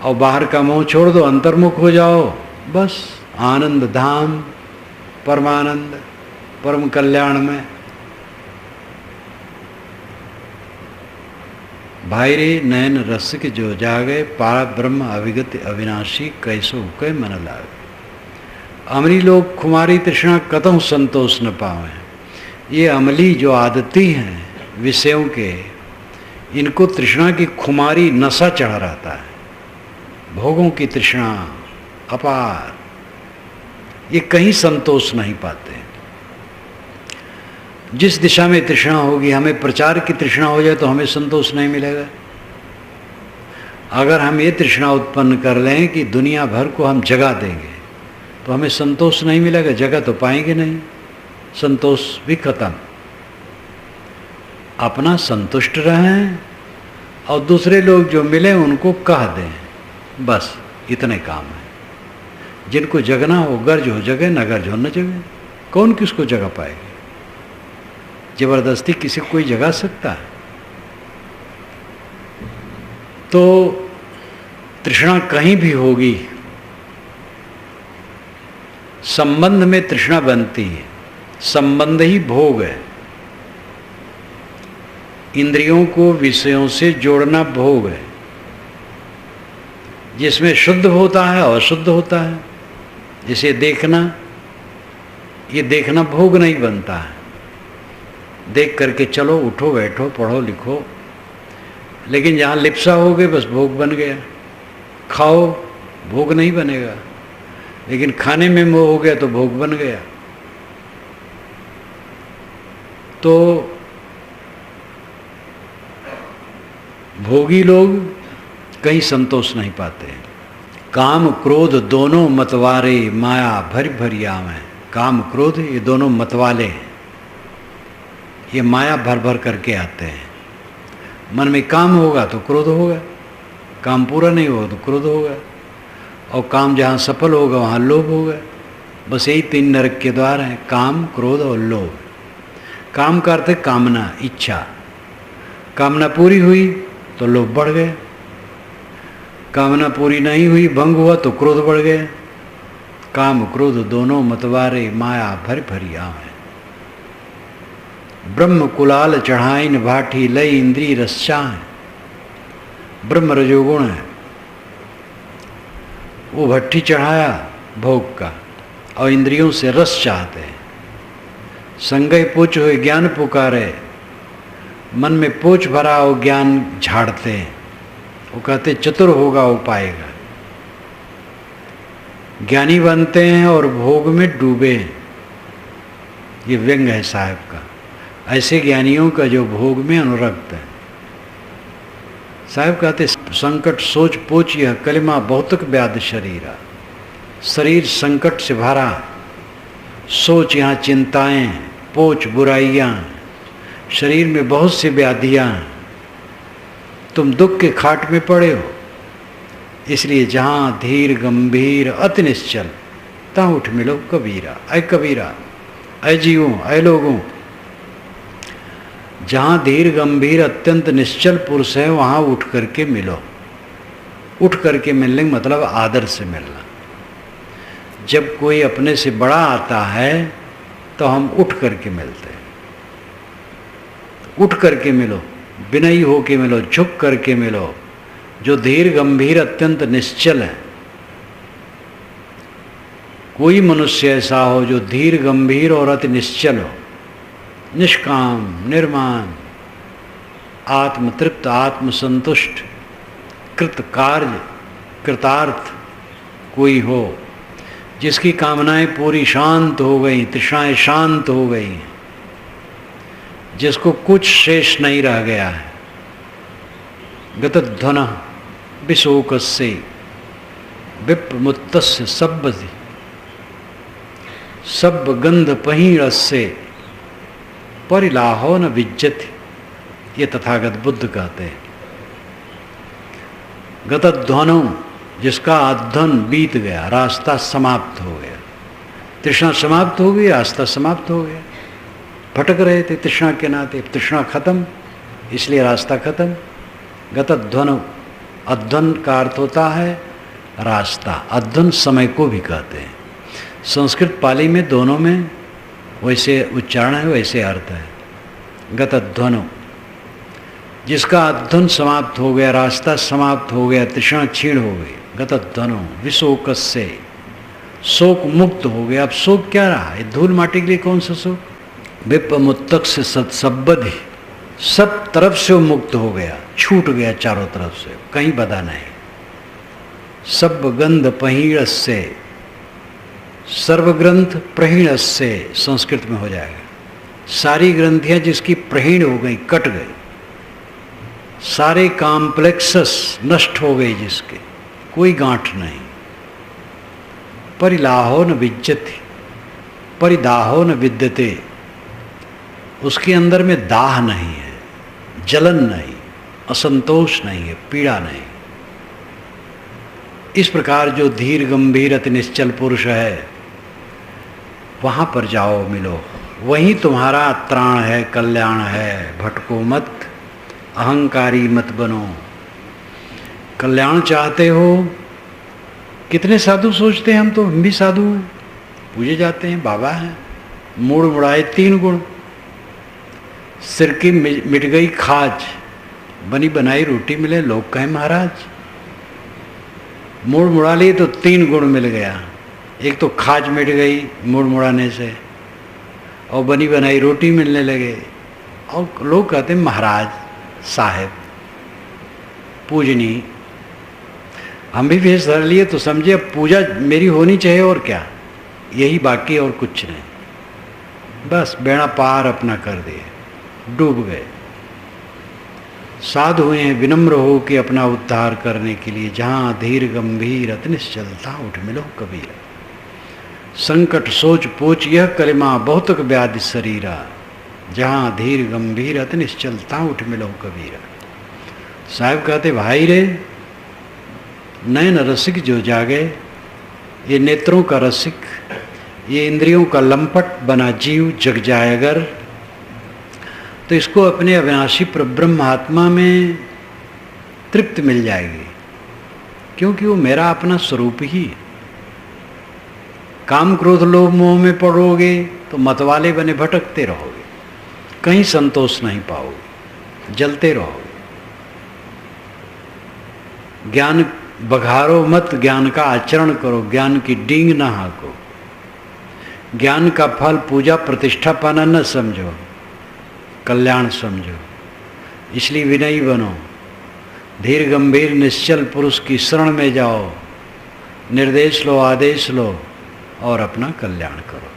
और बाहर का मोह छोड़ दो, अंतर्मुख हो जाओ। बस आनंद धाम, परमानंद, परम कल्याण में। भाई रे नयन रसिक जो जागे, पार ब्रह्म अविगत अविनाशी कैसो कै मन लागे। अमली लोग खुमारी तृष्णा कतहु संतोष न पावे। ये अमली जो आदती हैं विषयों के, इनको तृष्णा की खुमारी नशा चढ़ा रहता है। भोगों की तृष्णा अपार, ये कहीं संतोष नहीं पाते। जिस दिशा में तृष्णा होगी, हमें प्रचार की तृष्णा हो जाए तो हमें संतोष नहीं मिलेगा। अगर हम ये तृष्णा उत्पन्न कर लें कि दुनिया भर को हम जगा देंगे तो हमें संतोष नहीं मिलेगा। जगह तो पाएंगे नहीं, संतोष भी खत्म। अपना संतुष्ट रहें और दूसरे लोग जो मिले उनको कह दें, बस इतने काम है। जिनको जगना हो गर्ज हो जगे, न गर्ज हो न जगे। कौन किसको जगा पाएगा? जबरदस्ती किसी को कोई जगा सकता है? तो तृष्णा कहीं भी होगी, संबंध में तृष्णा बनती है। संबंध ही भोग है। इंद्रियों को विषयों से जोड़ना भोग है, जिसमें शुद्ध होता है और अशुद्ध होता है। जिसे देखना, ये देखना भोग नहीं बनता है। देख करके चलो, उठो, बैठो, पढ़ो, लिखो, लेकिन जहाँ लिप्सा हो गई बस भोग बन गया। खाओ, भोग नहीं बनेगा, लेकिन खाने में मोह हो गया तो भोग बन गया। तो भोगी लोग कहीं संतोष नहीं पाते। काम क्रोध दोनों मतवारे, माया भरी भरी आवें। काम क्रोध ये दोनों मतवाले हैं, ये माया भर भर करके आते हैं। मन में काम होगा तो क्रोध होगा, काम पूरा नहीं होगा तो क्रोध होगा, और काम जहाँ सफल होगा वहाँ लोभ होगा। बस यही 3 नरक के द्वार हैं, काम, क्रोध और लोभ। काम का अर्थ है कामना, इच्छा। कामना पूरी हुई तो लोभ बढ़ गया, कामना पूरी नहीं हुई, भंग हुआ तो क्रोध बढ़ गया। काम क्रोध दोनों मतवारे, माया भरी भरी आवें। ब्रह्म कुलाल चढ़ाइन भाठी, लय इंद्री रस्चाएं। ब्रह्म रजोगुण है, वो भट्टी चढ़ाया भोग का, और इंद्रियों से रस चाहते हैं। संगय पोच हुए ज्ञान पुकारे, मन में पोच भरा हो ज्ञान झाड़ते हैं। वो कहते चतुर होगा वो पाएगा। ज्ञानी बनते हैं और भोग में डूबे हैं। ये व्यंग है साहब का, ऐसे ज्ञानियों का जो भोग में अनुरक्त है। साहब कहते संकट सोच पोच यह कलिमा बहुतक व्याध शरीरा। शरीर संकट से भरा, सोच यहाँ चिंताएं, पोच बुराइयाँ, शरीर में बहुत सी व्याधियाँ। तुम दुख के खाट में पड़े हो, इसलिए जहाँ धीर गंभीर अति निश्चल, तहाँ उठ मिलो कबीरा। ऐ कबीरा, ऐ जीवों, ऐ लोगों, जहाँ धीर गंभीर अत्यंत निश्चल पुरुष है वहाँ उठ करके मिलो। उठ करके मिलने का मतलब आदर से मिलना। जब कोई अपने से बड़ा आता है तो हम उठ करके मिलते हैं। उठ करके मिलो, विनयी होके मिलो, झुक करके मिलो। जो धीर गंभीर अत्यंत निश्चल है, कोई मनुष्य ऐसा हो जो धीर गंभीर और अति निश्चल हो, निष्काम, निर्माण, आत्मतृप्त, आत्मसंतुष्ट, कृत कार्य, कृतार्थ कोई हो, जिसकी कामनाएं पूरी शांत हो गई, तृष्णाएं शांत हो गई, जिसको कुछ शेष नहीं रह गया है। गतध्वन विशोकस्य विप्रमुत्तस्य सब्बति सब्ब गंध पहीणस्य परिलाहो न विज्जति। ये तथागत बुद्ध कहते हैं। गतध्वनो, जिसका अध्वन बीत गया, रास्ता समाप्त हो गया। तृष्णा समाप्त हो गई, रास्ता समाप्त हो गया। भटक रहे थे तृष्णा के नाते, तृष्णा खत्म, इसलिए रास्ता खत्म। गतध्वनो, अध्वन का अर्थ होता है रास्ता। अध्वन समय को भी कहते हैं। संस्कृत पाली में दोनों में वैसे उच्चारण है, वैसे अर्थ है। गतध्वनो, जिसका अध्वन समाप्त हो गया, रास्ता समाप्त हो गया, तृष्णा क्षीण हो गई। गतध्वनो विशोकस्य, शोक मुक्त हो गया। अब शोक क्या रहा है? धूल माटी के लिए कौन सा शोक? विप्रमुत्तक से सत्सब्बधि, सब तरफ से वो मुक्त हो गया, छूट गया चारों तरफ से, कहीं बधा नहीं। सब गंध पहीणस्य, सर्वग्रंथ प्रहीणस्य संस्कृत में हो जाएगा। सारी ग्रंथियां जिसकी प्रहीण हो गई, कट गई, सारे कॉम्प्लेक्सस नष्ट हो गए, जिसके कोई गांठ नहीं। परिलाहो न विज्जति, परिदाहो न विद्यते, उसके अंदर में दाह नहीं है, जलन नहीं, असंतोष नहीं है, पीड़ा नहीं। इस प्रकार जो धीर गंभीर अति निश्चल पुरुष है, वहाँ पर जाओ, मिलो। वहीं तुम्हारा त्राण है, कल्याण है। भटको मत, अहंकारी मत बनो। कल्याण चाहते हो? कितने साधु सोचते हैं हम भी साधु हैं, पूजे जाते हैं, बाबा हैं। मूड़ मुड़ाए 3 गुण, सिर की मिट गई खाज, बनी बनाई रोटी मिले लोग कहें महाराज। मुड़ मुड़ा लिए तो 3 गुण मिल गया, एक तो खाज मिट गई मुड़ मुड़ाने से, और बनी बनाई रोटी मिलने लगे, और लोग कहते हैं महाराज, साहब, पूजनी। हम भी भेष धर लिए तो समझे अब पूजा मेरी होनी चाहिए, और क्या, यही बाकी और कुछ नहीं। बस बेड़ा पार अपना कर दिए, डूब गए। साधु हुए हैं विनम्र हो कि अपना उद्धार करने के लिए, जहाँ धीर गंभीर अति निश्चलता उठ मिलो कबीरा। संकट सोच पोच यह कलिमा बहुतक व्याधि शरीरा, जहाँ धीर गंभीर अति निश्चलता उठ मिलो कबीरा। साहब कहते भाई रे, नयन रसिक जो जागे, ये नेत्रों का रसिक, ये इंद्रियों का लंपट बना जीव जग जाए अगर, तो इसको अपने अविनाशी परब्रह्म आत्मा में तृप्ति मिल जाएगी, क्योंकि वो मेरा अपना स्वरूप ही है। काम क्रोध लोभ मोह में पड़ोगे तो मतवाले बने भटकते रहोगे, कहीं संतोष नहीं पाओगे, जलते रहोगे। ज्ञान बघारो मत, ज्ञान का आचरण करो, ज्ञान की डींग ना हाको। ज्ञान का फल पूजा प्रतिष्ठा पाना न समझो, कल्याण समझो। इसलिए विनयी बनो, धीर गंभीर निश्चल पुरुष की शरण में जाओ, निर्देश लो, आदेश लो और अपना कल्याण करो।